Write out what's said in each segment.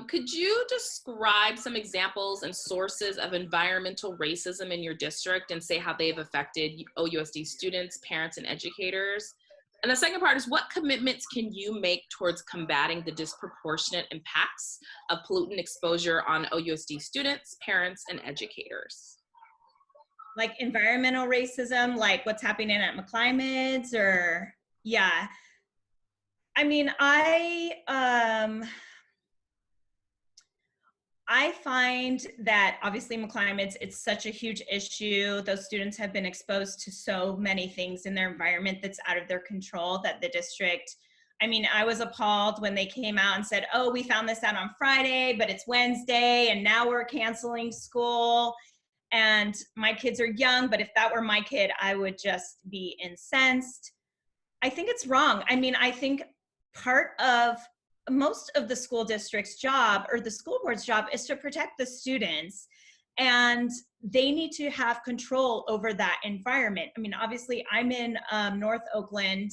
Could you describe some examples and sources of environmental racism in your district and say how they've affected OUSD students, parents, and educators? And the second part is, what commitments can you make towards combating the disproportionate impacts of pollutant exposure on OUSD students, parents, and educators? Like environmental racism, like what's happening at McClymonds, or yeah. I mean, I find that obviously McClymonds, it's such a huge issue. Those students have been exposed to so many things in their environment that's out of their control that the district, I mean, I was appalled when they came out and said, oh, we found this out on Friday, but it's Wednesday and now we're canceling school. And my kids are young, but if that were my kid, I would just be incensed. I think it's wrong. I mean, I think part of most of the school district's job, or the school board's job, is to protect the students, and they need to have control over that environment. I mean, obviously I'm in North Oakland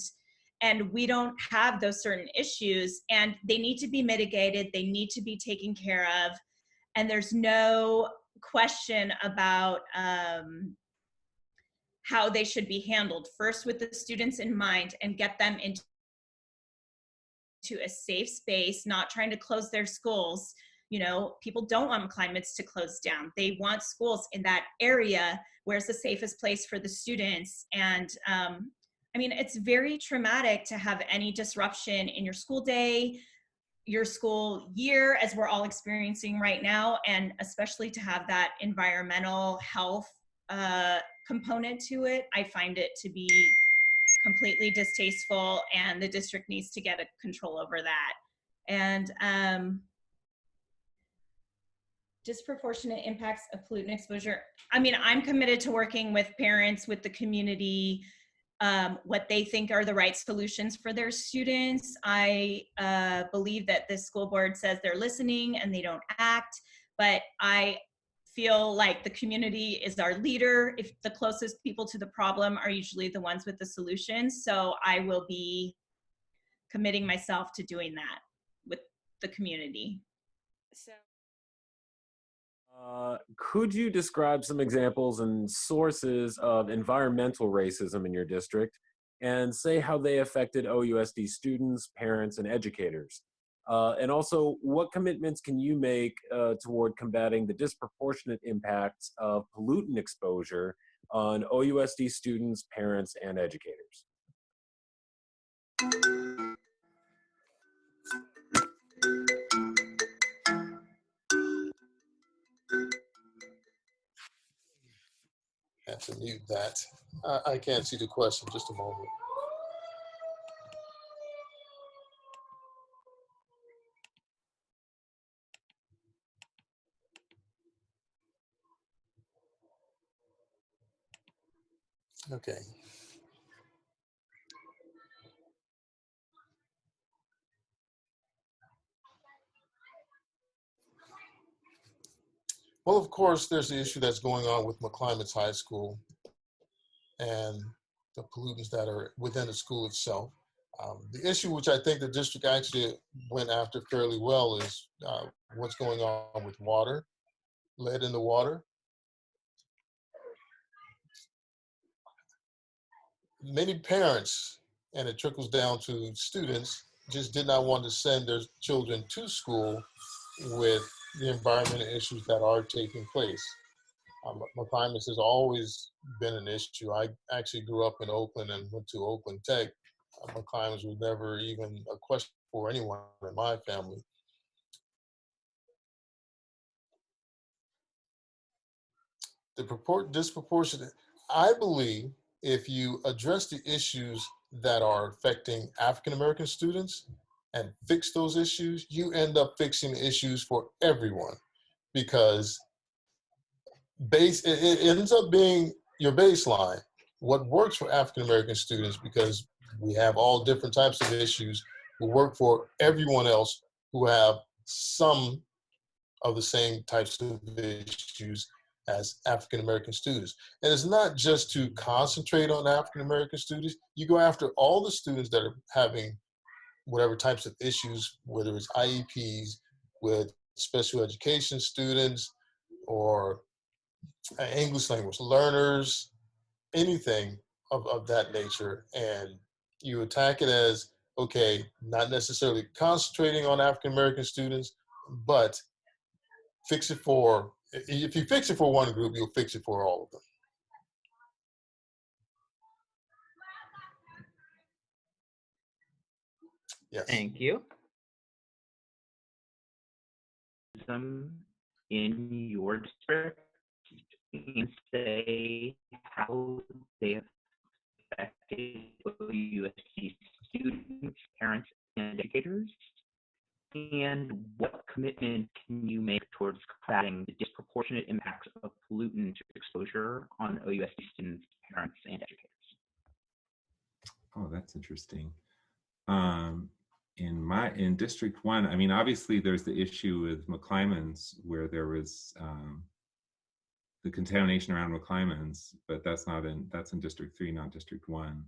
and we don't have those certain issues, and they need to be mitigated. They need to be taken care of. And there's no question about how they should be handled, first with the students in mind, and get them into a safe space, not trying to close their schools. You know, people don't want McClymonds to close down. They want schools in that area where it's the safest place for the students. And I mean, it's very traumatic to have any disruption in your school day, your school year, as we're all experiencing right now, and especially to have that environmental health component to it. I find it to be completely distasteful, and the district needs to get a control over that. And disproportionate impacts of pollutant exposure. I mean, I'm committed to working with parents, with the community, what they think are the right solutions for their students. I believe that the school board says they're listening and they don't act, but I feel like the community is our leader. If the closest people to the problem are usually the ones with the solutions. So I will be committing myself to doing that with the community. So, could you describe some examples and sources of environmental racism in your district and say how they affected OUSD students, parents, and educators? And also, what commitments can you make toward combating the disproportionate impacts of pollutant exposure on OUSD students, parents, and educators? I have to mute that. I can't see the question, just a moment. Okay. Well, of course, there's the issue that's going on with McClymonds High School and the pollutants that are within the school itself. The issue which I think the district actually went after fairly well is what's going on with water, lead in the water. Many parents, and it trickles down to students, just did not want to send their children to school with the environmental issues that are taking place. McClymonds has always been an issue. I actually grew up in Oakland and went to Oakland Tech. McClymonds was never even a question for anyone in my family. The disproportionate, I believe, if you address the issues that are affecting African-American students and fix those issues, you end up fixing issues for everyone, because it ends up being your baseline. What works for African-American students, because we have all different types of issues, will work for everyone else who have some of the same types of issues as African-American students. And it's not just to concentrate on African-American students. You go after all the students that are having whatever types of issues, whether it's IEPs, with special education students or English language learners, anything of that nature. And you attack it as, okay, not necessarily concentrating on African-American students, but fix it for, if you fix it for one group, you'll fix it for all of them. Yes. Thank you. In your district, and say how they affected OUSD students, parents, and educators, and what commitment can you make towards combating the disproportionate impacts of pollutant exposure on OUSD students, parents, and educators? Oh, that's interesting. In District 1, I mean, obviously there's the issue with McClymonds where there was the contamination around McClymonds, but that's in District 3, not District 1.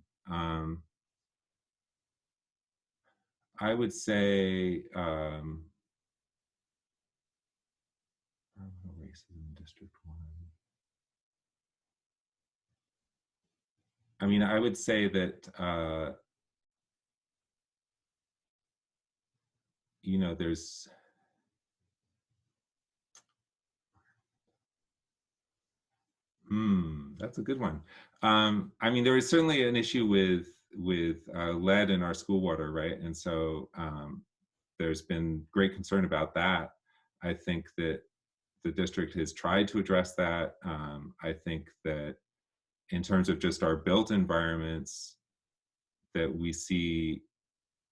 I would say racism in District 1. I mean, I would say that you know, there's that's a good one. I mean, there is certainly an issue with lead in our school water, right? And so there's been great concern about that. I think that the district has tried to address that. I think that in terms of just our built environments that we see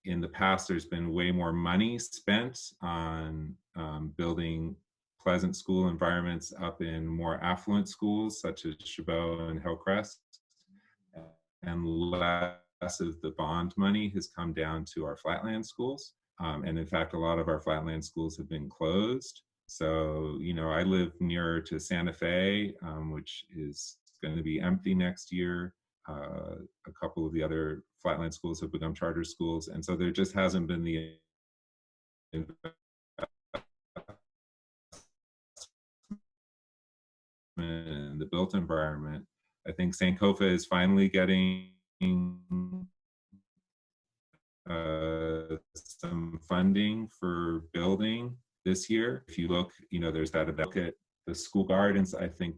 in the past, there's been way more money spent on building pleasant school environments up in more affluent schools such as Chabot and Hillcrest, and less of the bond money has come down to our flatland schools. And in fact, a lot of our flatland schools have been closed. So, you know, I live nearer to Santa Fe, which is going to be empty next year. A couple of the other flatland schools have become charter schools. And so there just hasn't been the in the built environment. I think Sankofa is finally getting some funding for building this year. If you look, you know, there's that look at the school gardens. I think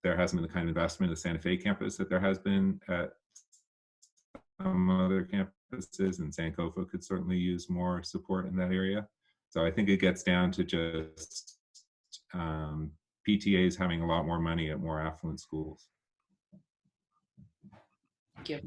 there hasn't been the kind of investment in the Santa Fe campus that there has been at some other campuses, and Sankofa could certainly use more support in that area. So I think it gets down to just PTAs having a lot more money at more affluent schools. Thank you.